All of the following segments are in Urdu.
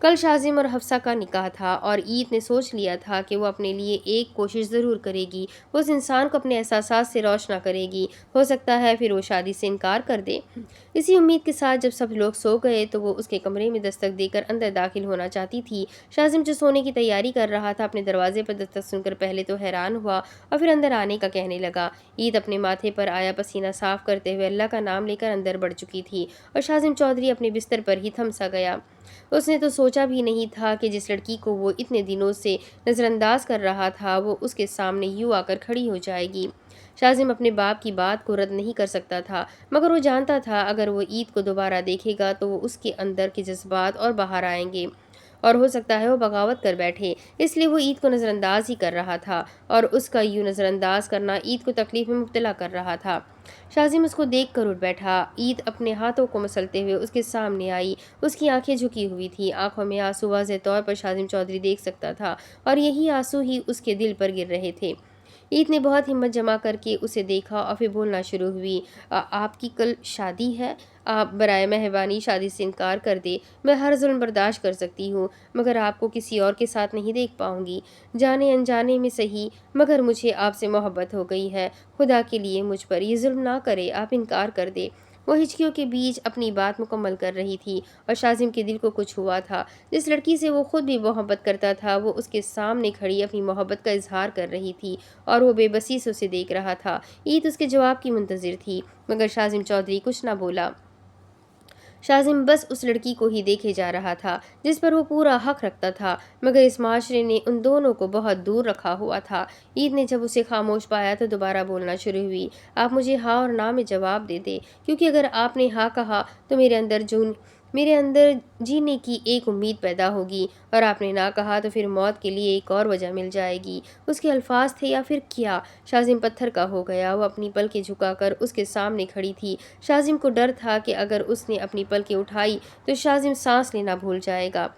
کل شاذم اور حفصہ کا نکاح تھا اور عید نے سوچ لیا تھا کہ وہ اپنے لیے ایک کوشش ضرور کرے گی، وہ اس انسان کو اپنے احساسات سے روشنا کرے گی، ہو سکتا ہے پھر وہ شادی سے انکار کر دے۔ اسی امید کے ساتھ جب سب لوگ سو گئے تو وہ اس کے کمرے میں دستک دے کر اندر داخل ہونا چاہتی تھی۔ شاذم جو سونے کی تیاری کر رہا تھا اپنے دروازے پر دستک سن کر پہلے تو حیران ہوا اور پھر اندر آنے کا کہنے لگا۔ عید اپنے ماتھے پر آیا پسینہ صاف کرتے ہوئے اللہ کا نام لے کر اندر بڑھ چکی تھی اور شاذم چودھری اپنے بستر پر ہی تھم سا گیا۔ اس نے تو سوچا بھی نہیں تھا کہ جس لڑکی کو وہ اتنے دنوں سے نظر انداز کر رہا تھا وہ اس کے سامنے یوں آ کر کھڑی ہو جائے گی۔ شاذم اپنے باپ کی بات کو رد نہیں کر سکتا تھا، مگر وہ جانتا تھا اگر وہ عید کو دوبارہ دیکھے گا تو وہ اس کے اندر کے جذبات اور باہر آئیں گے اور ہو سکتا ہے وہ بغاوت کر بیٹھے، اس لیے وہ عید کو نظر انداز ہی کر رہا تھا اور اس کا یوں نظر انداز کرنا عید کو تکلیف میں مبتلا کر رہا تھا۔ شاذم اس کو دیکھ کر اٹھ بیٹھا۔ عید اپنے ہاتھوں کو مسلتے ہوئے اس کے سامنے آئی، اس کی آنکھیں جھکی ہوئی تھی، آنکھوں میں آنسو واضح طور پر شاذم چودھری دیکھ سکتا تھا اور یہی آنسو ہی اس کے دل پر گر رہے تھے۔ عید نے بہت ہمت جمع کر کے اسے دیکھا اور پھر بولنا شروع ہوئی، آپ کی کل شادی ہے؟ آپ برائے مہربانی شادی سے انکار کر دے، میں ہر ظلم برداشت کر سکتی ہوں مگر آپ کو کسی اور کے ساتھ نہیں دیکھ پاؤں گی، جانے انجانے میں صحیح مگر مجھے آپ سے محبت ہو گئی ہے، خدا کے لیے مجھ پر یہ ظلم نہ کرے، آپ انکار کر دے۔ وہ ہچکیوں کے بیچ اپنی بات مکمل کر رہی تھی اور شاذم کے دل کو کچھ ہوا تھا۔ جس لڑکی سے وہ خود بھی محبت کرتا تھا وہ اس کے سامنے کھڑی اپنی محبت کا اظہار کر رہی تھی اور وہ بے بسی سے اسے دیکھ رہا تھا۔ عید اس کے جواب کی منتظر تھی مگر شاذم چودھری کچھ نہ بولا۔ شاذم بس اس لڑکی کو ہی دیکھے جا رہا تھا جس پر وہ پورا حق رکھتا تھا مگر اس معاشرے نے ان دونوں کو بہت دور رکھا ہوا تھا۔ عید نے جب اسے خاموش پایا تو دوبارہ بولنا شروع ہوئی، آپ مجھے ہاں اور نہ میں جواب دے دے، کیونکہ اگر آپ نے ہاں کہا تو میرے اندر جینے کی ایک امید پیدا ہوگی اور آپ نے نہ کہا تو پھر موت کے لیے ایک اور وجہ مل جائے گی۔ اس کے الفاظ تھے یا پھر کیا؟ شاذم پتھر کا ہو گیا۔ وہ اپنی پلکیں جھکا کر اس کے سامنے کھڑی تھی۔ شاذم کو ڈر تھا کہ اگر اس نے اپنی پلکیں اٹھائی تو شاذم سانس لینا بھول جائے گا،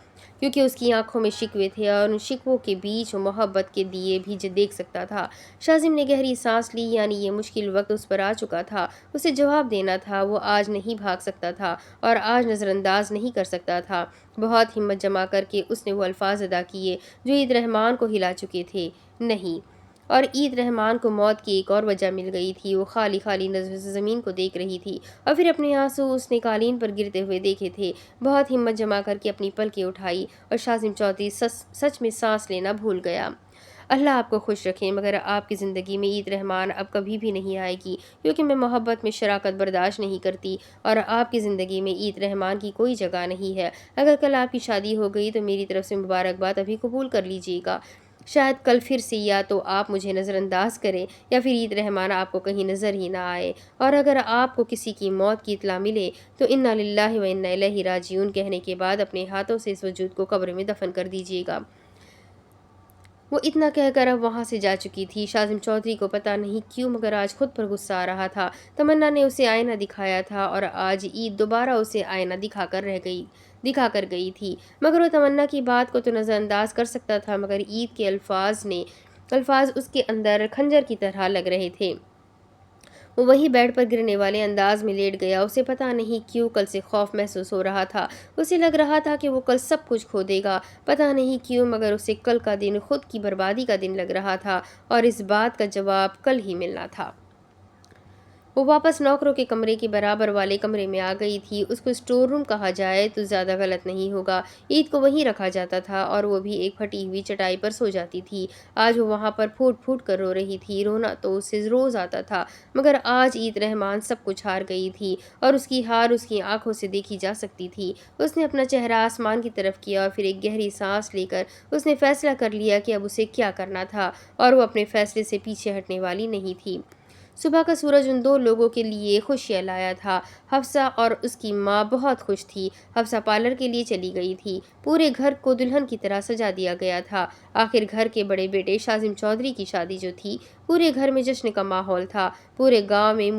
کیونکہ اس کی آنکھوں میں شکوے تھے اور ان شکووں کے بیچ وہ محبت کے دیے بھی دیکھ سکتا تھا۔ شاذم نے گہری سانس لی، یعنی یہ مشکل وقت اس پر آ چکا تھا، اسے جواب دینا تھا، وہ آج نہیں بھاگ سکتا تھا اور آج نظر انداز نہیں کر سکتا تھا۔ بہت ہمت جمع کر کے اس نے وہ الفاظ ادا کیے جو عید رحمان کو ہلا چکے تھے، نہیں۔ اور عید رحمان کو موت کی ایک اور وجہ مل گئی تھی۔ وہ خالی خالی زمین کو دیکھ رہی تھی اور پھر اپنے آنسو اس نے قالین پر گرتے ہوئے دیکھے تھے۔ بہت ہمت جمع کر کے اپنی پلکیں اٹھائی اور شاذم چودھری سچ میں سانس لینا بھول گیا۔ اللہ آپ کو خوش رکھے مگر آپ کی زندگی میں عید رحمان اب کبھی بھی نہیں آئے گی، کیونکہ میں محبت میں شراکت برداشت نہیں کرتی اور آپ کی زندگی میں عید رحمان کی کوئی جگہ نہیں ہے۔ اگر کل آپ کی شادی ہو گئی تو میری طرف سے مبارکباد ابھی قبول کر لیجیے گا۔ شاید کل پھر سے یا تو آپ مجھے نظر انداز کریں یا پھر عید رحمان آپ کو کہیں نظر ہی نہ آئے، اور اگر آپ کو کسی کی موت کی اطلاع ملے تو انا للہ و انا الیہ راجعون کہنے کے بعد اپنے ہاتھوں سے اس وجود کو قبر میں دفن کر دیجیے گا۔ وہ اتنا کہہ کر اب وہاں سے جا چکی تھی۔ شاذم چودھری کو پتہ نہیں کیوں مگر آج خود پر غصہ آ رہا تھا۔ تمنا نے اسے آئینہ دکھایا تھا اور آج عید دوبارہ اسے آئینہ دکھا کر گئی تھی، مگر وہ تمنا کی بات کو تو نظر انداز کر سکتا تھا مگر عید کے الفاظ اس کے اندر خنجر کی طرح لگ رہے تھے۔ وہ وہی بیڈ پر گرنے والے انداز میں لیٹ گیا۔ اسے پتہ نہیں کیوں کل سے خوف محسوس ہو رہا تھا۔ اسے لگ رہا تھا کہ وہ کل سب کچھ کھو دے گا، پتہ نہیں کیوں مگر اسے کل کا دن خود کی بربادی کا دن لگ رہا تھا اور اس بات کا جواب کل ہی ملنا تھا۔ وہ واپس نوکروں کے کمرے کے برابر والے کمرے میں آ گئی تھی۔ اس کو اسٹور روم کہا جائے تو زیادہ غلط نہیں ہوگا۔ عید کو وہیں رکھا جاتا تھا اور وہ بھی ایک پھٹی ہوئی چٹائی پر سو جاتی تھی۔ آج وہ وہاں پر پھوٹ پھوٹ کر رو رہی تھی۔ رونا تو اسے روز آتا تھا مگر آج عید رحمان سب کچھ ہار گئی تھی اور اس کی ہار اس کی آنکھوں سے دیکھی جا سکتی تھی۔ اس نے اپنا چہرہ آسمان کی طرف کیا اور پھر ایک گہری سانس لے کر اس نے فیصلہ کر لیا کہ اب اسے کیا کرنا تھا اور وہ اپنے فیصلے سے پیچھے ہٹنے والی نہیں تھی۔ صبح کا سورج ان دو لوگوں کے لیے خوشیاں لایا تھا۔ حفصہ اور اس کی ماں بہت خوش تھی۔ حفصہ پارلر کے لیے چلی گئی تھی۔ پورے گھر کو دلہن کی طرح سجا دیا گیا تھا۔ آخر گھر کے بڑے بیٹے شاذم چودھری کی شادی جو تھی، پورے گھر میں جشن کا ماحول تھا۔ پورے گاؤں میں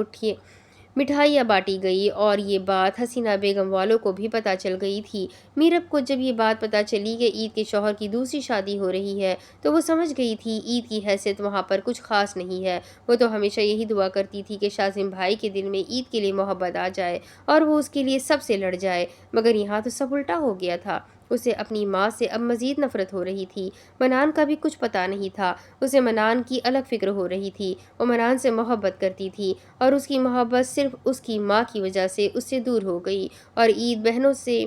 مٹھائیاں بانٹی گئی اور یہ بات حسینہ بیگم والوں کو بھی پتہ چل گئی تھی۔ میرب کو جب یہ بات پتہ چلی کہ عید کے شوہر کی دوسری شادی ہو رہی ہے تو وہ سمجھ گئی تھی عید کی حیثیت وہاں پر کچھ خاص نہیں ہے۔ وہ تو ہمیشہ یہی دعا کرتی تھی کہ شاذم بھائی کے دل میں عید کے لیے محبت آ جائے اور وہ اس کے لیے سب سے لڑ جائے، مگر یہاں تو سب الٹا ہو گیا تھا۔ اسے اپنی ماں سے اب مزید نفرت ہو رہی تھی۔ منان کا بھی کچھ پتہ نہیں تھا، اسے منان کی الگ فکر ہو رہی تھی۔ وہ منان سے محبت کرتی تھی اور اس کی محبت صرف اس کی ماں کی وجہ سے اس سے دور ہو گئی، اور عید بہنوں سے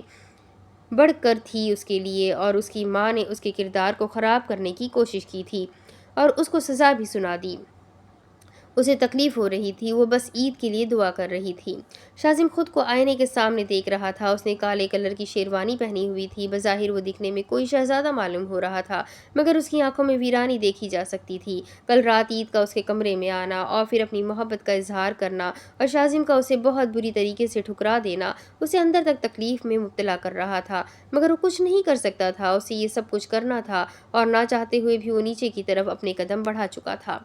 بڑھ کر تھی اس کے لیے، اور اس کی ماں نے اس کے کردار کو خراب کرنے کی کوشش کی تھی اور اس کو سزا بھی سنا دی۔ اسے تکلیف ہو رہی تھی، وہ بس عید کے لیے دعا کر رہی تھی۔ شاذم خود کو آئینے کے سامنے دیکھ رہا تھا۔ اس نے کالے کلر کی شیروانی پہنی ہوئی تھی۔ بظاہر وہ دکھنے میں کوئی شہزادہ معلوم ہو رہا تھا، مگر اس کی آنکھوں میں ویرانی دیکھی جا سکتی تھی۔ کل رات عید کا اس کے کمرے میں آنا اور پھر اپنی محبت کا اظہار کرنا اور شاذم کا اسے بہت بری طریقے سے ٹھکرا دینا اسے اندر تک تکلیف میں مبتلا کر رہا تھا، مگر وہ کچھ نہیں کر سکتا تھا۔ اسے یہ سب کچھ کرنا تھا اور نہ چاہتے ہوئے بھی وہ نیچے کی طرف اپنے قدم بڑھا چکا تھا۔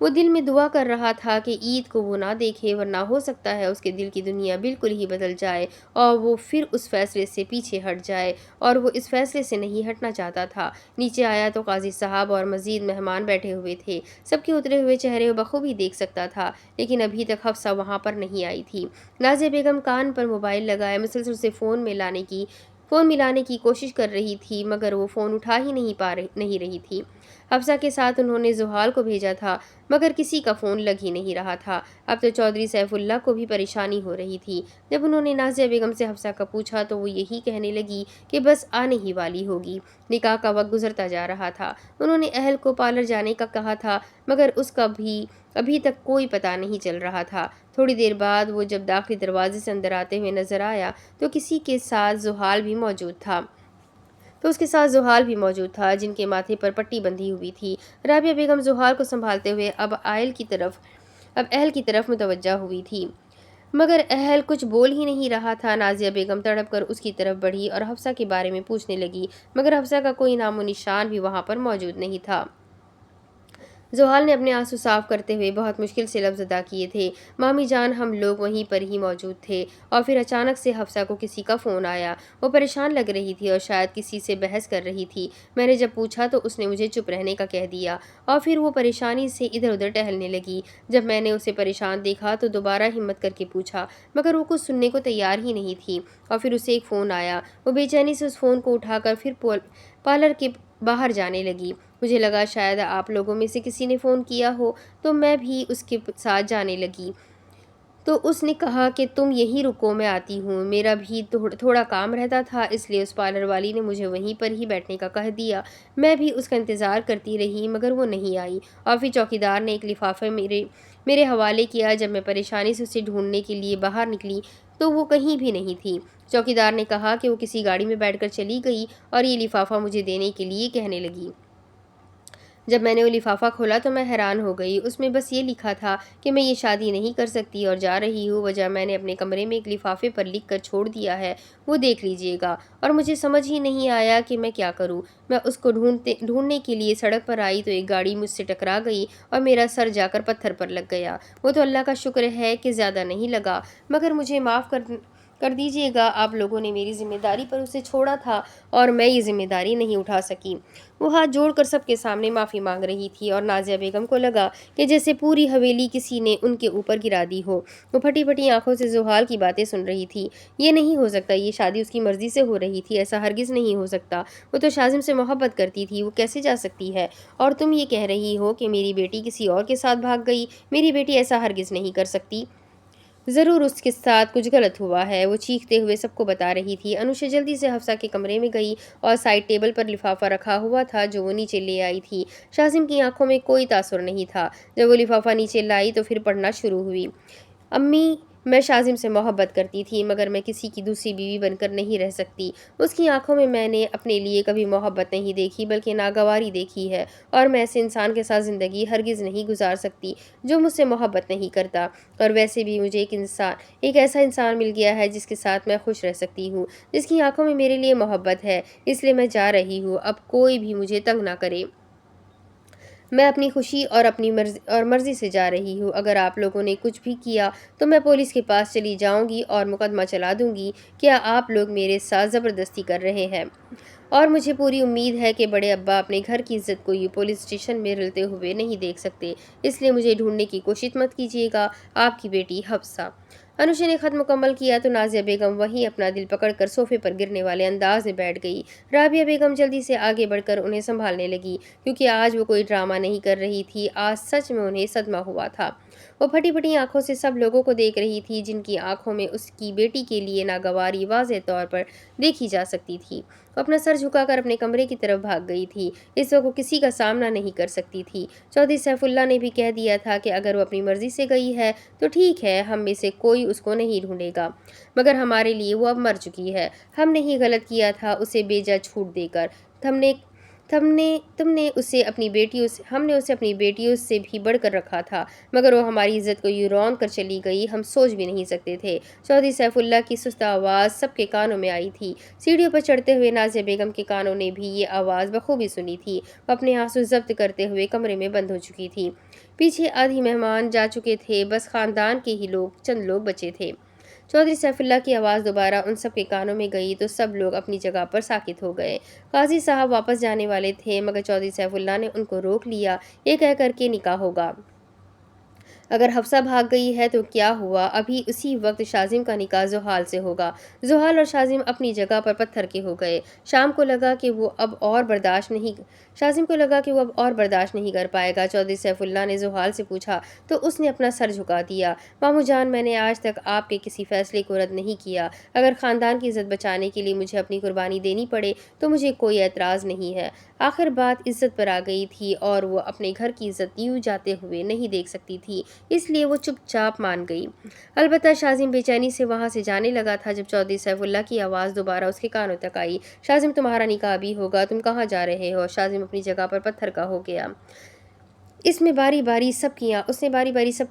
وہ دل میں دعا کر رہا تھا کہ عید کو وہ نہ دیکھے، ورنہ ہو سکتا ہے اس کے دل کی دنیا بالکل ہی بدل جائے اور وہ پھر اس فیصلے سے پیچھے ہٹ جائے، اور وہ اس فیصلے سے نہیں ہٹنا چاہتا تھا۔ نیچے آیا تو قاضی صاحب اور مزید مہمان بیٹھے ہوئے تھے۔ سب کے اترے ہوئے چہرے بخوبی دیکھ سکتا تھا، لیکن ابھی تک حفصہ وہاں پر نہیں آئی تھی۔ نازیہ بیگم کان پر موبائل لگائے مسلسل اسے فون ملانے کی کوشش کر رہی تھی، مگر وہ فون اٹھا ہی نہیں رہی تھی۔ حفصہ کے ساتھ انہوں نے زحال کو بھیجا تھا، مگر کسی کا فون لگ ہی نہیں رہا تھا۔ اب تو چودھری سیف اللہ کو بھی پریشانی ہو رہی تھی۔ جب انہوں نے نازیہ بیگم سے حفصہ کا پوچھا تو وہ یہی کہنے لگی کہ بس آنے ہی والی ہوگی۔ نکاح کا وقت گزرتا جا رہا تھا۔ انہوں نے اہل کو پارلر جانے کا کہا تھا، مگر اس کا بھی ابھی تک کوئی پتہ نہیں چل رہا تھا۔ تھوڑی دیر بعد وہ جب داخلی دروازے سے اندر آتے ہوئے نظر آیا تو اس کے ساتھ زحال بھی موجود تھا جن کے ماتھے پر پٹی بندھی ہوئی تھی۔ رابعہ بیگم زحال کو سنبھالتے ہوئے اب اہل کی طرف متوجہ ہوئی تھی، مگر اہل کچھ بول ہی نہیں رہا تھا۔ نازیہ بیگم تڑپ کر اس کی طرف بڑھی اور حفصہ کے بارے میں پوچھنے لگی، مگر حفصہ کا کوئی نام و نشان بھی وہاں پر موجود نہیں تھا۔ زحال نے اپنے آنسو صاف کرتے ہوئے بہت مشکل سے لفظ ادا کیے تھے، مامی جان ہم لوگ وہیں پر ہی موجود تھے، اور پھر اچانک سے حفصہ کو کسی کا فون آیا۔ وہ پریشان لگ رہی تھی اور شاید کسی سے بحث کر رہی تھی۔ میں نے جب پوچھا تو اس نے مجھے چپ رہنے کا کہہ دیا، اور پھر وہ پریشانی سے ادھر ادھر ٹہلنے لگی۔ جب میں نے اسے پریشان دیکھا تو دوبارہ ہمت کر کے پوچھا، مگر وہ کچھ سننے کو تیار ہی نہیں تھی، اور پھر اسے ایک فون آیا۔ وہ بے چینی سے اس فون کو اٹھا کر پھر پارلر کے باہر جانے لگی۔ مجھے لگا شاید آپ لوگوں میں سے کسی نے فون کیا ہو، تو میں بھی اس کے ساتھ جانے لگی۔ تو اس نے کہا کہ تم یہیں رکو، میں آتی ہوں۔ میرا بھی تھوڑا کام رہتا تھا، اس لیے اس پارلر والی نے مجھے وہیں پر ہی بیٹھنے کا کہہ دیا۔ میں بھی اس کا انتظار کرتی رہی، مگر وہ نہیں آئی، اور پھر چوکیدار نے ایک لفافہ میرے حوالے کیا۔ جب میں پریشانی سے اسے ڈھونڈنے کے لیے باہر نکلی تو وہ کہیں بھی نہیں تھی۔ چوکیدار نے کہا کہ وہ کسی گاڑی میں بیٹھ کر چلی گئی اور یہ لفافہ مجھے دینے کے لیے کہنے لگی۔ جب میں نے وہ لفافہ کھولا تو میں حیران ہو گئی۔ اس میں بس یہ لکھا تھا کہ میں یہ شادی نہیں کر سکتی اور جا رہی ہوں۔ وجہ میں نے اپنے کمرے میں ایک لفافے پر لکھ کر چھوڑ دیا ہے، وہ دیکھ لیجیے گا، اور مجھے سمجھ ہی نہیں آیا کہ میں کیا کروں۔ میں اس کو ڈھونڈنے کے لیے سڑک پر آئی تو ایک گاڑی مجھ سے ٹکرا گئی اور میرا سر جا کر پتھر پر لگ گیا۔ وہ تو اللہ کا شکر ہے کہ زیادہ نہیں لگا، مگر مجھے معاف کر دیجیے گا، آپ لوگوں نے میری ذمہ داری پر اسے چھوڑا تھا اور میں یہ ذمہ داری نہیں اٹھا سکی۔ وہ ہاتھ جوڑ کر سب کے سامنے معافی مانگ رہی تھی، اور نازیہ بیگم کو لگا کہ جیسے پوری حویلی کسی نے ان کے اوپر گرا دی ہو۔ وہ پھٹی پھٹی آنکھوں سے زحال کی باتیں سن رہی تھی۔ یہ نہیں ہو سکتا، یہ شادی اس کی مرضی سے ہو رہی تھی، ایسا ہرگز نہیں ہو سکتا۔ وہ تو شاذم سے محبت کرتی تھی، وہ کیسے جا سکتی ہے؟ اور تم یہ کہہ رہی ہو کہ میری بیٹی کسی اور کے ساتھ بھاگ گئی؟ میری بیٹی ایسا ہرگز نہیں کر سکتی۔ ضرور اس کے ساتھ کچھ غلط ہوا ہے، وہ چیختے ہوئے سب کو بتا رہی تھی۔ انوشا جلدی سے حفصہ کے کمرے میں گئی اور سائڈ ٹیبل پر لفافہ رکھا ہوا تھا جو وہ نیچے لے آئی تھی۔ شاذم کی آنکھوں میں کوئی تاثر نہیں تھا۔ جب وہ لفافہ نیچے لائی تو پھر پڑھنا شروع ہوئی۔ امی، میں شاذم سے محبت کرتی تھی، مگر میں کسی کی دوسری بیوی بن کر نہیں رہ سکتی۔ اس کی آنکھوں میں نے اپنے لیے کبھی محبت نہیں دیکھی بلکہ ناگواری دیکھی ہے، اور میں ایسے انسان کے ساتھ زندگی ہرگز نہیں گزار سکتی جو مجھ سے محبت نہیں کرتا۔ اور ویسے بھی مجھے ایک ایسا انسان مل گیا ہے جس کے ساتھ میں خوش رہ سکتی ہوں، جس کی آنکھوں میں میرے لیے محبت ہے، اس لیے میں جا رہی ہوں۔ اب کوئی بھی مجھے تنگ نہ کرے۔ میں اپنی خوشی اور اپنی مرضی سے جا رہی ہوں۔ اگر آپ لوگوں نے کچھ بھی کیا تو میں پولیس کے پاس چلی جاؤں گی اور مقدمہ چلا دوں گی۔ کیا آپ لوگ میرے ساتھ زبردستی کر رہے ہیں؟ اور مجھے پوری امید ہے کہ بڑے ابا اپنے گھر کی عزت کو یہ پولیس اسٹیشن میں رلتے ہوئے نہیں دیکھ سکتے، اس لیے مجھے ڈھونڈنے کی کوشش مت کیجیے گا۔ آپ کی بیٹی حفصہ۔ انوشا نے خط مکمل کیا تو نازیہ بیگم وہیں اپنا دل پکڑ کر صوفے پر گرنے والے انداز میں بیٹھ گئی۔ رابعہ بیگم جلدی سے آگے بڑھ کر انہیں سنبھالنے لگی، کیونکہ آج وہ کوئی ڈرامہ نہیں کر رہی تھی، آج سچ میں انہیں صدمہ ہوا تھا۔ وہ پھٹی پھٹی آنکھوں سے سب لوگوں کو دیکھ رہی تھی، جن کی آنکھوں میں اس کی بیٹی کے لیے ناگواری واضح طور پر دیکھی جا سکتی تھی۔ وہ اپنا سر جھکا کر اپنے کمرے کی طرف بھاگ گئی تھی۔ اس وقت وہ کسی کا سامنا نہیں کر سکتی تھی۔ چودھری سیف اللہ نے بھی کہہ دیا تھا کہ اگر وہ اپنی مرضی سے گئی ہے تو ٹھیک ہے، ہم میں سے کوئی اس کو نہیں ڈھونڈے گا، مگر ہمارے لیے وہ اب مر چکی ہے۔ ہم نے ہی غلط کیا تھا اسے بیجا چھوٹ دے کر۔ ہم نے اسے اپنی بیٹیوں سے بھی بڑھ کر رکھا تھا، مگر وہ ہماری عزت کو یوں رون کر چلی گئی، ہم سوچ بھی نہیں سکتے تھے۔ چودھری سیف اللہ کی سست آواز سب کے کانوں میں آئی تھی۔ سیڑھیوں پر چڑھتے ہوئے نازیہ بیگم کے کانوں نے بھی یہ آواز بخوبی سنی تھی۔ وہ اپنے آنسو ضبط کرتے ہوئے کمرے میں بند ہو چکی تھی۔ پیچھے آدھی مہمان جا چکے تھے، بس خاندان کے ہی چند لوگ بچے تھے۔ چودھری سیف اللہ کی آواز دوبارہ ان سب کے کانوں میں گئی تو سب لوگ اپنی جگہ پر ساکت ہو گئے۔ قاضی صاحب واپس جانے والے تھے، مگر چودھری سیف اللہ نے ان کو روک لیا، یہ کہہ کر کے نکاح ہوگا۔ اگر حفصہ بھاگ گئی ہے تو کیا ہوا، ابھی اسی وقت شاذم کا نکاح زحال سے ہوگا۔ زحال اور شاذم اپنی جگہ پر پتھر کے ہو گئے۔ شاذم کو لگا کہ وہ اب اور برداشت نہیں کر پائے گا۔ چودھری سیف اللہ نے زحال سے پوچھا تو اس نے اپنا سر جھکا دیا۔ ماموں جان، میں نے آج تک آپ کے کسی فیصلے کو رد نہیں کیا۔ اگر خاندان کی عزت بچانے کے لیے مجھے اپنی قربانی دینی پڑے تو مجھے کوئی اعتراض نہیں ہے۔ آخر بات عزت پر آ گئی تھی اور وہ اپنے گھر کی عزت یوں جاتے ہوئے نہیں دیکھ سکتی تھی، اس لیے وہ چپ چاپ مان گئی۔ البتہ شاذم بے چینی سے وہاں سے جانے لگا تھا جب چودھری سیف اللہ کی آواز دوبارہ اس کے کانوں تک آئی، شاذم تمہارا نکاح بھی ہوگا، تم کہاں جا رہے ہو؟ شاذم اپنی جگہ پر پتھر کا ہو گیا۔ اس نے باری باری سب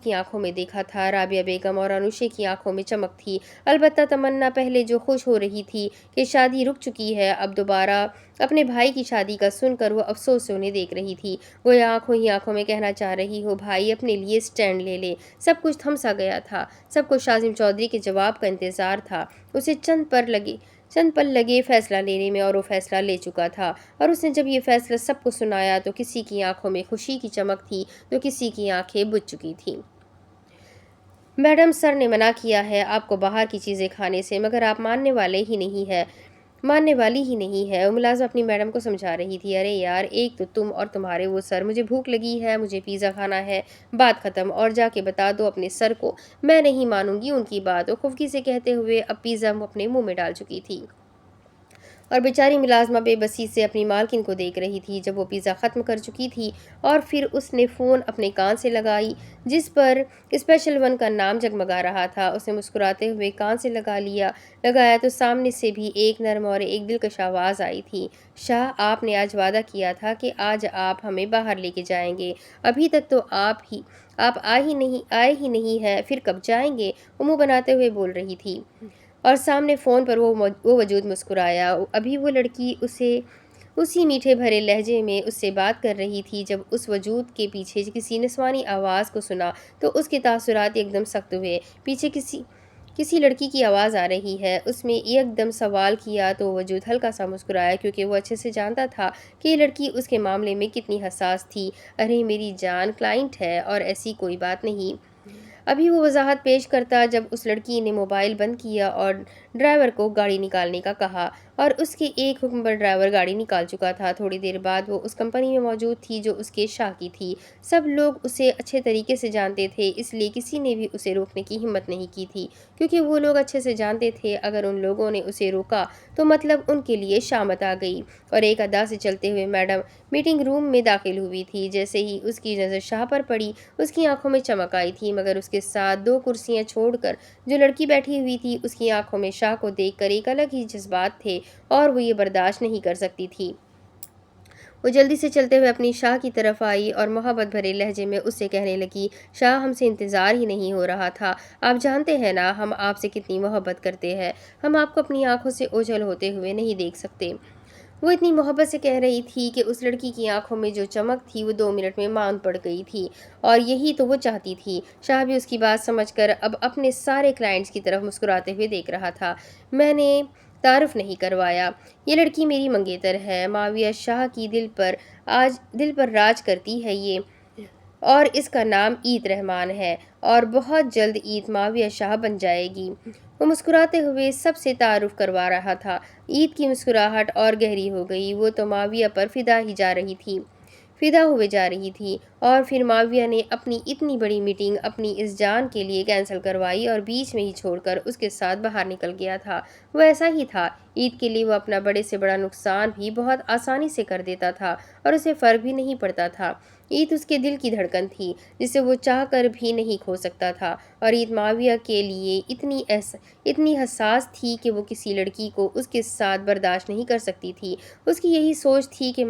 کی آنکھوں میں دیکھا تھا۔ رابعہ بیگم اور انوشا کی آنکھوں میں چمک تھی۔ البتہ تمنا پہلے جو خوش ہو رہی تھی کہ شادی رک چکی ہے، اب دوبارہ اپنے بھائی کی شادی کا سن کر وہ افسوس سے انہیں دیکھ رہی تھی، گویا آنکھوں ہی آنکھوں میں کہنا چاہ رہی ہو، بھائی اپنے لیے سٹینڈ لے لے۔ سب کچھ تھم سا گیا تھا، سب کو شاذم چودھری کے جواب کا انتظار تھا۔ اسے چند پل لگے فیصلہ لینے میں، اور وہ فیصلہ لے چکا تھا، اور اس نے جب یہ فیصلہ سب کو سنایا تو کسی کی آنکھوں میں خوشی کی چمک تھی تو کسی کی آنکھیں بجھ چکی تھیں۔ میڈم، سر نے منع کیا ہے آپ کو باہر کی چیزیں کھانے سے، مگر آپ ماننے والی ہی نہیں ہے۔ وہ ملازم اپنی میڈم کو سمجھا رہی تھی، ارے یار، ایک تو تم اور تمہارے وہ سر، مجھے بھوک لگی ہے، مجھے پیزا کھانا ہے، بات ختم، اور جا کے بتا دو اپنے سر کو، میں نہیں مانوں گی ان کی بات۔ وہ خفگی سے کہتے ہوئے اب پیزا اپنے منہ میں ڈال چکی تھی، اور بیچاری ملازمہ بے بسی سے اپنی مالکن کو دیکھ رہی تھی۔ جب وہ پیزا ختم کر چکی تھی اور پھر اس نے فون اپنے کان سے لگائی جس پر اسپیشل ون کا نام جگمگا رہا تھا، اس نے مسکراتے ہوئے کان سے لگایا تو سامنے سے بھی ایک نرم اور ایک دلکش آواز آئی تھی، شاہ، آپ نے آج وعدہ کیا تھا کہ آج آپ ہمیں باہر لے کے جائیں گے، ابھی تک تو آپ آئے ہی نہیں ہے، پھر کب جائیں گے؟ وہ منہ بناتے ہوئے بول رہی تھی، اور سامنے فون پر وہ وجود مسکرایا۔ ابھی وہ لڑکی اسی میٹھے بھرے لہجے میں اس سے بات کر رہی تھی جب اس وجود کے پیچھے کسی نسوانی آواز کو سنا تو اس کے تاثرات ایک دم سخت ہوئے۔ پیچھے کسی لڑکی کی آواز آ رہی ہے، اس میں ایک دم سوال کیا تو وہ وجود ہلکا سا مسکرایا، کیونکہ وہ اچھے سے جانتا تھا کہ یہ لڑکی اس کے معاملے میں کتنی حساس تھی۔ ارے میری جان، کلائنٹ ہے اور ایسی کوئی بات نہیں۔ ابھی وہ وضاحت پیش کرتا جب اس لڑکی نے موبائل بند کیا اور ڈرائیور کو گاڑی نکالنے کا کہا، اور اس کے ایک حکم پر ڈرائیور گاڑی نکال چکا تھا۔ تھوڑی دیر بعد وہ اس کمپنی میں موجود تھی جو اس کے شاہ کی تھی۔ سب لوگ اسے اچھے طریقے سے جانتے تھے، اس لیے کسی نے بھی اسے روکنے کی ہمت نہیں کی تھی، کیونکہ وہ لوگ اچھے سے جانتے تھے اگر ان لوگوں نے اسے روکا تو مطلب ان کے لیے شامت آ گئی۔ اور ایک ادا سے چلتے ہوئے میڈم میٹنگ روم میں داخل ہوئی تھی۔ جیسے ہی اس کی نظر شاہ پر پڑی، اس کی آنکھوں میں چمک آئی تھی، مگر اس کے ساتھ دو کرسیاں چھوڑ کر جو لڑکی بیٹھی ہوئی تھی اس کی آنکھوں میں شاہ کو دیکھ کر ایک الگ ہی جذبات تھے اور وہ یہ برداشت نہیں کر سکتی تھی۔ وہ جلدی سے چلتے ہوئے اپنی شاہ کی طرف آئی اور محبت بھرے لہجے میں اس سے کہنے لگی، شاہ، ہم سے انتظار ہی نہیں ہو رہا تھا، آپ جانتے ہیں نا ہم آپ سے کتنی محبت کرتے ہیں، ہم آپ کو اپنی آنکھوں سے اوجھل ہوتے ہوئے نہیں دیکھ سکتے۔ وہ اتنی محبت سے کہہ رہی تھی کہ اس لڑکی کی آنکھوں میں جو چمک تھی وہ 2 منٹ میں ماند پڑ گئی تھی، اور یہی تو وہ چاہتی تھی۔ شاہ بھی اس کی بات سمجھ کر اب اپنے سارے کلائنٹس کی طرف مسکراتے ہوئے دیکھ رہا تھا۔ میں نے تعارف نہیں کروایا، یہ لڑکی میری منگیتر ہے، معاویہ شاہ کی دل پر راج کرتی ہے، یہ اور اس کا نام عید رحمان ہے اور بہت جلد عید معاویہ شاہ بن جائے گی۔ وہ مسکراتے ہوئے سب سے تعارف کروا رہا تھا۔ عید کی مسکراہٹ اور گہری ہو گئی، وہ تو معاویہ پر فدا ہوئے جا رہی تھی اور پھر معاویہ نے اپنی اتنی بڑی میٹنگ اپنی اس جان کے لیے کینسل کروائی اور بیچ میں ہی چھوڑ کر اس کے ساتھ باہر نکل گیا تھا۔ وہ ایسا ہی تھا، عید کے لیے وہ اپنا بڑے سے بڑا نقصان بھی بہت آسانی سے کر دیتا تھا اور اسے فرق بھی نہیں پڑتا تھا۔ عید اس کے دل کی دھڑکن تھی جسے وہ چاہ کر بھی نہیں کھو سکتا تھا، اور عید معاویہ کے لیے اتنی حساس تھی کہ وہ کسی لڑکی کو اس کے ساتھ برداشت نہیں کر سکتی تھی۔ اس کی یہی سوچ تھی کہ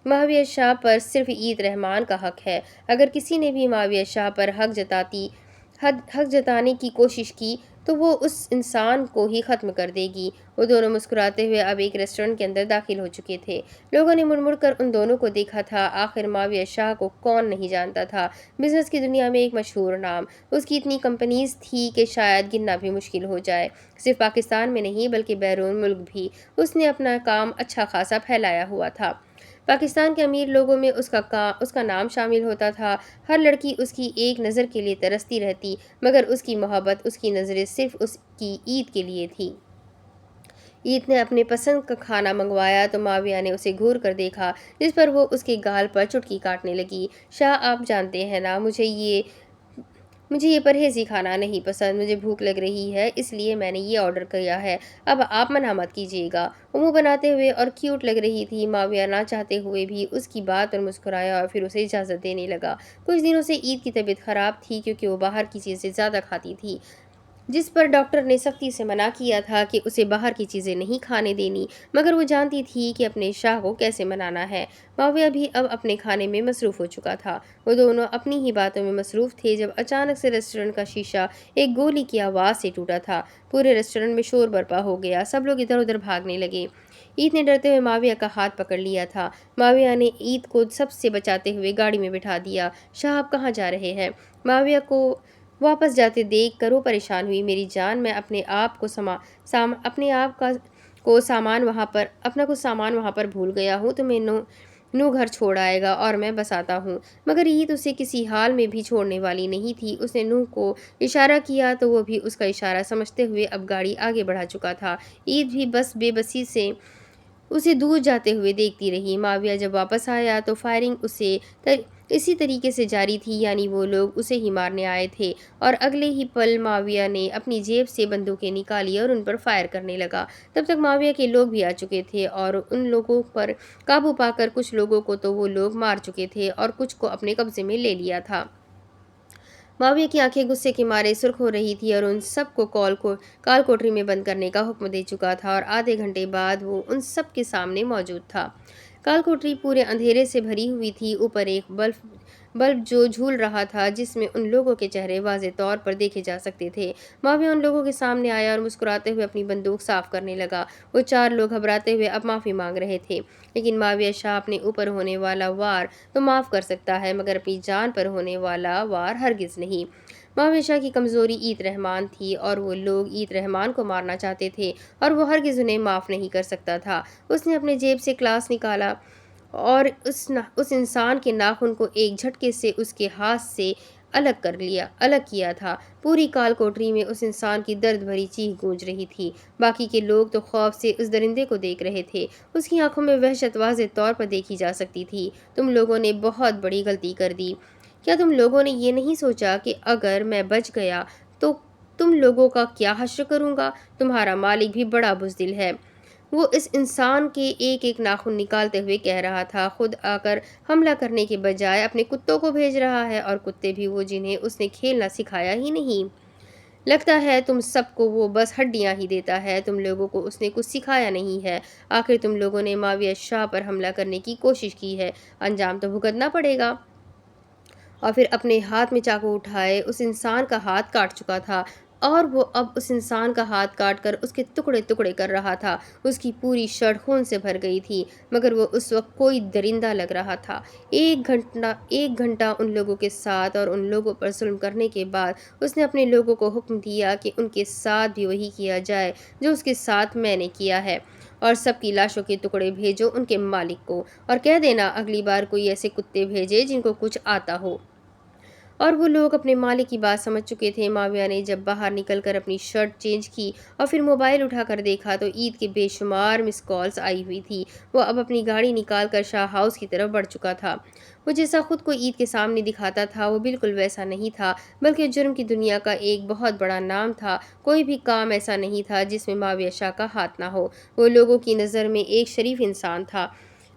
معاویہ شاہ پر صرف عید رحمان کا حق ہے۔ اگر کسی نے بھی معاویہ شاہ پر حق جتانے کی کوشش کی تو وہ اس انسان کو ہی ختم کر دے گی۔ وہ دونوں مسکراتے ہوئے اب ایک ریسٹورنٹ کے اندر داخل ہو چکے تھے۔ لوگوں نے مڑ مڑ کر ان دونوں کو دیکھا تھا۔ آخر معاویہ شاہ کو کون نہیں جانتا تھا، بزنس کی دنیا میں ایک مشہور نام۔ اس کی اتنی کمپنیز تھی کہ شاید گننا بھی مشکل ہو جائے۔ صرف پاکستان میں نہیں بلکہ بیرون ملک بھی اس نے اپنا کام اچھا خاصا پھیلایا ہوا تھا۔ پاکستان کے امیر لوگوں میں اس کا نام شامل ہوتا تھا۔ ہر لڑکی اس کی ایک نظر کے لیے ترستی رہتی، مگر اس کی محبت، اس کی نظریں صرف اس کی عید کے لیے تھی۔ عید نے اپنے پسند کا کھانا منگوایا تو معاویہ نے اسے گھور کر دیکھا، جس پر وہ اس کے گال پر چٹکی کاٹنے لگی۔ شاہ، آپ جانتے ہیں نا مجھے یہ پرہیزی کھانا نہیں پسند، مجھے بھوک لگ رہی ہے اس لیے میں نے یہ آرڈر کیا ہے، اب آپ منع مت کیجیے گا۔ وہ منہ بناتے ہوئے اور کیوٹ لگ رہی تھی۔ معاویہ نہ چاہتے ہوئے بھی اس کی بات پر مسکرایا اور پھر اسے اجازت دینے لگا۔ کچھ دنوں سے عید کی طبیعت خراب تھی کیونکہ وہ باہر کی چیزیں زیادہ کھاتی تھی، جس پر ڈاکٹر نے سختی سے منع کیا تھا کہ اسے باہر کی چیزیں نہیں کھانے دینی، مگر وہ جانتی تھی کہ اپنے شاہ کو کیسے منانا ہے۔ معاویہ بھی اب اپنے کھانے میں مصروف ہو چکا تھا۔ وہ دونوں اپنی ہی باتوں میں مصروف تھے جب اچانک سے ریسٹورنٹ کا شیشہ ایک گولی کی آواز سے ٹوٹا تھا۔ پورے ریسٹورنٹ میں شور برپا ہو گیا، سب لوگ ادھر ادھر بھاگنے لگے۔ عید نے ڈرتے ہوئے معاویہ کا ہاتھ پکڑ لیا تھا۔ معاویہ نے عید کو سب سے بچاتے ہوئے گاڑی میں بٹھا دیا۔ شاہ، آپ کہاں جا رہے ہیں؟ معاویہ کو واپس جاتے دیکھ کر وہ پریشان ہوئی۔ میری جان، میں اپنا کچھ سامان وہاں پر بھول گیا ہوں، تمہیں نو گھر چھوڑ آئے گا اور میں بس آتا ہوں۔ مگر عید اسے کسی حال میں بھی چھوڑنے والی نہیں تھی۔ اس نے نوح کو اشارہ کیا تو وہ بھی اس کا اشارہ سمجھتے ہوئے اب گاڑی آگے بڑھا چکا تھا۔ عید بھی بس بے بسی سے اسے دور جاتے ہوئے دیکھتی رہی۔ معاویہ جب واپس آیا تو فائرنگ اسی طریقے سے جاری تھی، یعنی وہ لوگ اسے ہی مارنے آئے تھے، اور اگلے ہی پل معاویہ نے اپنی جیب سے بندوقیں نکالی اور ان پر فائر کرنے لگا۔ تب تک معاویہ کے لوگ بھی آ چکے تھے اور ان لوگوں پر قابو پا کر کچھ لوگوں کو تو وہ لوگ مار چکے تھے اور کچھ کو اپنے قبضے میں لے لیا تھا۔ معاویہ کی آنکھیں غصے کے مارے سرخ ہو رہی تھی اور ان سب کو کال کوٹری میں بند کرنے کا حکم دے چکا تھا، اور آدھے گھنٹے بعد وہ ان سب کے سامنے موجود تھا۔ کال کوٹری پورے اندھیرے سے بھری ہوئی تھی۔ اوپر ایک بلب جو جھول رہا تھا جس میں ان لوگوں کے چہرے واضح طور پر دیکھے جا سکتے تھے۔ معاویہ ان لوگوں کے سامنے آیا اور مسکراتے ہوئے اپنی بندوق صاف کرنے لگا۔ وہ چار لوگ گھبراتے ہوئے اب معافی مانگ رہے تھے، لیکن معاویہ شاہ اپنے اوپر ہونے والا وار تو معاف کر سکتا ہے مگر اپنی جان پر ہونے والا وار ہرگز نہیں۔ معاویہ شاہ کی کمزوری عید رحمان تھی اور وہ لوگ عید رحمان کو مارنا چاہتے تھے اور وہ ہرگز انہیں معاف نہیں کر سکتا تھا۔ اس نے اپنے جیب سے کلاس نکالا اور اس انسان کے ناخن کو ایک جھٹکے سے اس کے ہاتھ سے الگ کیا تھا۔ پوری کال کوٹری میں اس انسان کی درد بھری چیخ گونج رہی تھی۔ باقی کے لوگ تو خوف سے اس درندے کو دیکھ رہے تھے۔ اس کی آنکھوں میں وحشت واضح طور پر دیکھی جا سکتی تھی۔ تم لوگوں نے بہت بڑی غلطی کر دی۔ کیا تم لوگوں نے یہ نہیں سوچا کہ اگر میں بچ گیا تو تم لوگوں کا کیا حشر کروں گا؟ تمہارا مالک بھی بڑا بزدل ہے، وہ اس انسان کے ایک ایک ناخن نکالتے ہوئے کہہ رہا تھا۔ خود آ کر حملہ کرنے کے بجائے اپنے کتوں کو بھیج رہا ہے، اور کتے بھی وہ جنہیں اس نے کھیلنا سکھایا ہی نہیں۔ لگتا ہے تم سب کو وہ بس ہڈیاں ہی دیتا ہے، تم لوگوں کو اس نے کچھ سکھایا نہیں ہے۔ آخر تم لوگوں نے معاویہ شاہ پر حملہ کرنے کی کوشش کی ہے، انجام تو بھگتنا پڑے گا۔ اور پھر اپنے ہاتھ میں چاقو اٹھائے اس انسان کا ہاتھ کاٹ چکا تھا، اور وہ اب اس انسان کا ہاتھ کاٹ کر اس کے ٹکڑے ٹکڑے کر رہا تھا۔ اس کی پوری شرٹ خون سے بھر گئی تھی، مگر وہ اس وقت کوئی درندہ لگ رہا تھا۔ ایک گھنٹہ ان لوگوں کے ساتھ اور ان لوگوں پر ظلم کرنے کے بعد اس نے اپنے لوگوں کو حکم دیا کہ ان کے ساتھ بھی وہی کیا جائے جو اس کے ساتھ میں نے کیا ہے۔ اور سب کی لاشوں کے ٹکڑے بھیجو ان کے مالک کو، اور کہہ دینا اگلی بار کوئی ایسے کتے بھیجے جن کو کچھ آتا ہو۔ اور وہ لوگ اپنے مالک کی بات سمجھ چکے تھے۔ ماویہ نے جب باہر نکل کر اپنی شرٹ چینج کی اور پھر موبائل اٹھا کر دیکھا تو عید کے بے شمار مس کالز آئی ہوئی تھی۔ وہ اب اپنی گاڑی نکال کر شاہ ہاؤس کی طرف بڑھ چکا تھا۔ وہ جیسا خود کو عید کے سامنے دکھاتا تھا وہ بالکل ویسا نہیں تھا، بلکہ جرم کی دنیا کا ایک بہت بڑا نام تھا۔ کوئی بھی کام ایسا نہیں تھا جس میں ماویہ شاہ کا ہاتھ نہ ہو۔ وہ لوگوں کی نظر میں ایک شریف انسان تھا،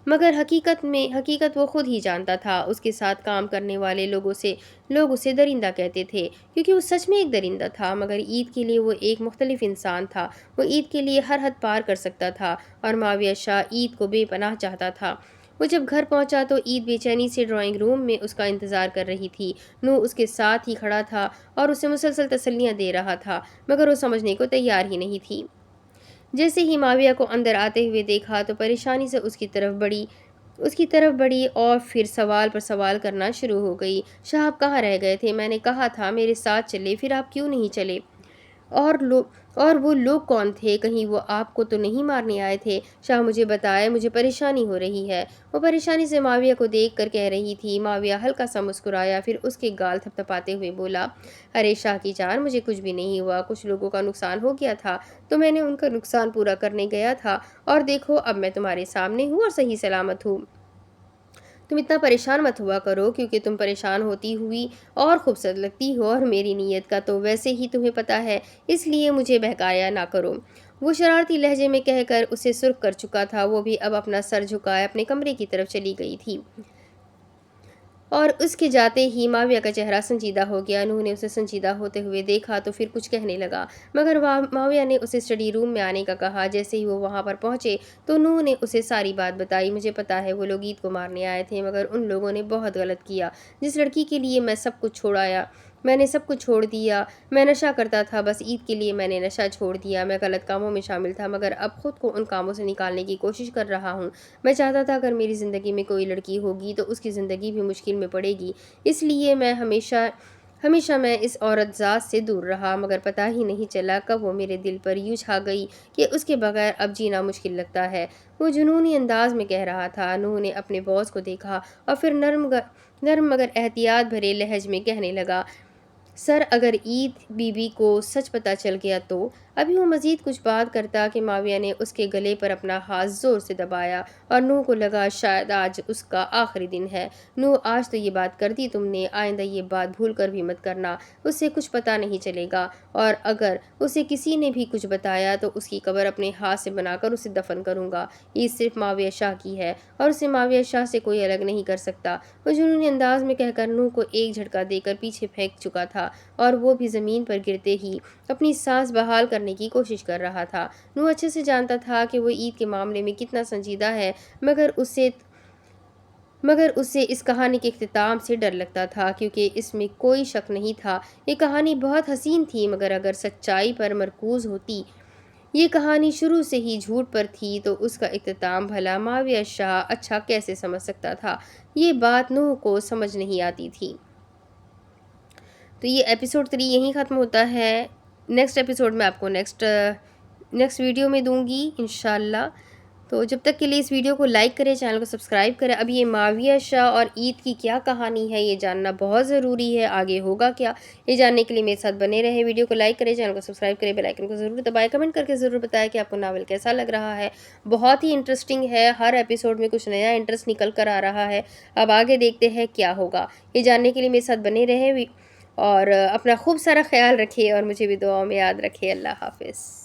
مگر حقیقت وہ خود ہی جانتا تھا۔ اس کے ساتھ کام کرنے والے لوگ اسے درندہ کہتے تھے، کیونکہ وہ سچ میں ایک درندہ تھا، مگر عید کے لیے وہ ایک مختلف انسان تھا۔ وہ عید کے لیے ہر حد پار کر سکتا تھا، اور ماویہ شاہ عید کو بے پناہ چاہتا تھا۔ وہ جب گھر پہنچا تو عید بے چینی سے ڈرائنگ روم میں اس کا انتظار کر رہی تھی۔ نو اس کے ساتھ ہی کھڑا تھا اور اسے مسلسل تسلیاں دے رہا تھا، مگر وہ سمجھنے کو تیار ہی نہیں تھی۔ جیسے ہی ماویہ کو اندر آتے ہوئے دیکھا تو پریشانی سے اس کی طرف بڑھی اور پھر سوال پر سوال کرنا شروع ہو گئی۔ شاہ آپ کہاں رہ گئے تھے؟ میں نے کہا تھا میرے ساتھ چلے، پھر آپ کیوں نہیں چلے؟ اور وہ لوگ کون تھے؟ کہیں وہ آپ کو تو نہیں مارنے آئے تھے؟ شاہ مجھے بتائے، مجھے پریشانی ہو رہی ہے۔ وہ پریشانی سے ماویہ کو دیکھ کر کہہ رہی تھی۔ ماویہ ہلکا سا مسکرایا، پھر اس کے گال تھپتھپاتے ہوئے بولا، ارے شاہ کی جان، مجھے کچھ بھی نہیں ہوا۔ کچھ لوگوں کا نقصان ہو گیا تھا تو میں نے ان کا نقصان پورا کرنے گیا تھا، اور دیکھو اب میں تمہارے سامنے ہوں اور صحیح سلامت ہوں۔ تم اتنا پریشان مت ہوا کرو، کیونکہ تم پریشان ہوتی ہوئی اور خوبصورت لگتی ہو، اور میری نیت کا تو ویسے ہی تمہیں پتہ ہے، اس لیے مجھے بہکایا نہ کرو۔ وہ شرارتی لہجے میں کہہ کر اسے سرخ کر چکا تھا۔ وہ بھی اب اپنا سر جھکائے اپنے کمرے کی طرف چلی گئی تھی، اور اس کے جاتے ہی ماویہ کا چہرہ سنجیدہ ہو گیا۔ نوح نے اسے سنجیدہ ہوتے ہوئے دیکھا تو پھر کچھ کہنے لگا، مگر ماویہ نے اسے اسٹڈی روم میں آنے کا کہا۔ جیسے ہی وہ وہاں پر پہنچے تو نوح نے اسے ساری بات بتائی۔ مجھے پتا ہے وہ لوگ عید کو مارنے آئے تھے، مگر ان لوگوں نے بہت غلط کیا۔ جس لڑکی کے لیے میں نے سب کچھ چھوڑ دیا۔ میں نشہ کرتا تھا، بس عید کے لیے میں نے نشہ چھوڑ دیا۔ میں غلط کاموں میں شامل تھا، مگر اب خود کو ان کاموں سے نکالنے کی کوشش کر رہا ہوں۔ میں چاہتا تھا اگر میری زندگی میں کوئی لڑکی ہوگی تو اس کی زندگی بھی مشکل میں پڑے گی، اس لیے میں ہمیشہ میں اس عورت ذات سے دور رہا، مگر پتہ ہی نہیں چلا کب وہ میرے دل پر یوں چھا گئی کہ اس کے بغیر اب جینا مشکل لگتا ہے۔ وہ جنونی انداز میں کہہ رہا تھا۔ نوح نے اپنے باس کو دیکھا اور پھر نرم مگر احتیاط بھرے لہج میں کہنے لگا، سر اگر عید بی بی کو سچ پتہ چل گیا تو؟ ابھی وہ مزید کچھ بات کرتا کہ ماویہ نے اس کے گلے پر اپنا ہاتھ زور سے دبایا، اور نوح کو لگا شاید آج اس کا آخری دن ہے۔ نوح آج تو یہ بات کر دی تم نے، آئندہ یہ بات بھول کر بھی مت کرنا۔ اس سے کچھ پتہ نہیں چلے گا، اور اگر اسے کسی نے بھی کچھ بتایا تو اس کی قبر اپنے ہاتھ سے بنا کر اسے دفن کروں گا۔ عید صرف ماویہ شاہ کی ہے اور اسے ماویہ شاہ سے کوئی الگ نہیں کر سکتا۔ وہ جنونی انداز میں کہہ کر نوح کو ایک جھٹکا دے کر پیچھے پھینک چکا تھا، اور وہ بھی زمین پر گرتے ہی اپنی سانس بحال کرنے کی کوشش کر رہا تھا۔ نوح اچھے سے جانتا تھا کہ وہ عید کے معاملے میں کتنا سنجیدہ ہے، مگر اسے اس کہانی کے اختتام سے ڈر لگتا تھا، کیونکہ اس میں کوئی شک نہیں تھا۔ یہ کہانی بہت حسین تھی، مگر اگر سچائی پر مرکوز ہوتی، یہ کہانی شروع سے ہی جھوٹ پر تھی، تو اس کا اختتام بھلا ماویہ شاہ اچھا کیسے سمجھ سکتا تھا؟ یہ بات نوح کو سمجھ نہیں آتی تھی۔ تو یہ ایپیسوڈ 3 یہیں ختم ہوتا ہے۔ نیکسٹ ایپیسوڈ میں آپ کو نیکسٹ ویڈیو میں دوں گی انشاءاللہ۔ تو جب تک کے لیے اس ویڈیو کو لائک کریں، چینل کو سبسکرائب کریں۔ اب یہ ماویہ شاہ اور عید کی کیا کہانی ہے یہ جاننا بہت ضروری ہے، آگے ہوگا کیا، یہ جاننے کے لیے میرے ساتھ بنے رہیں۔ ویڈیو کو لائک کریں، چینل کو سبسکرائب کریں، بیل آئیکن کو ضرور دبائیں، کمنٹ کر کے ضرور بتائیں کہ آپ کو ناول کیسا لگ رہا ہے۔ بہت ہی انٹرسٹنگ ہے، ہر ایپیسوڈ میں کچھ نیا انٹرسٹ نکل کر آ رہا ہے۔ اب آگے دیکھتے ہیں کیا ہوگا، یہ جاننے کے لیے میرے ساتھ بنے رہیں، اور اپنا خوب سارا خیال رکھیے اور مجھے بھی دعاؤں میں یاد رکھیے۔ اللہ حافظ۔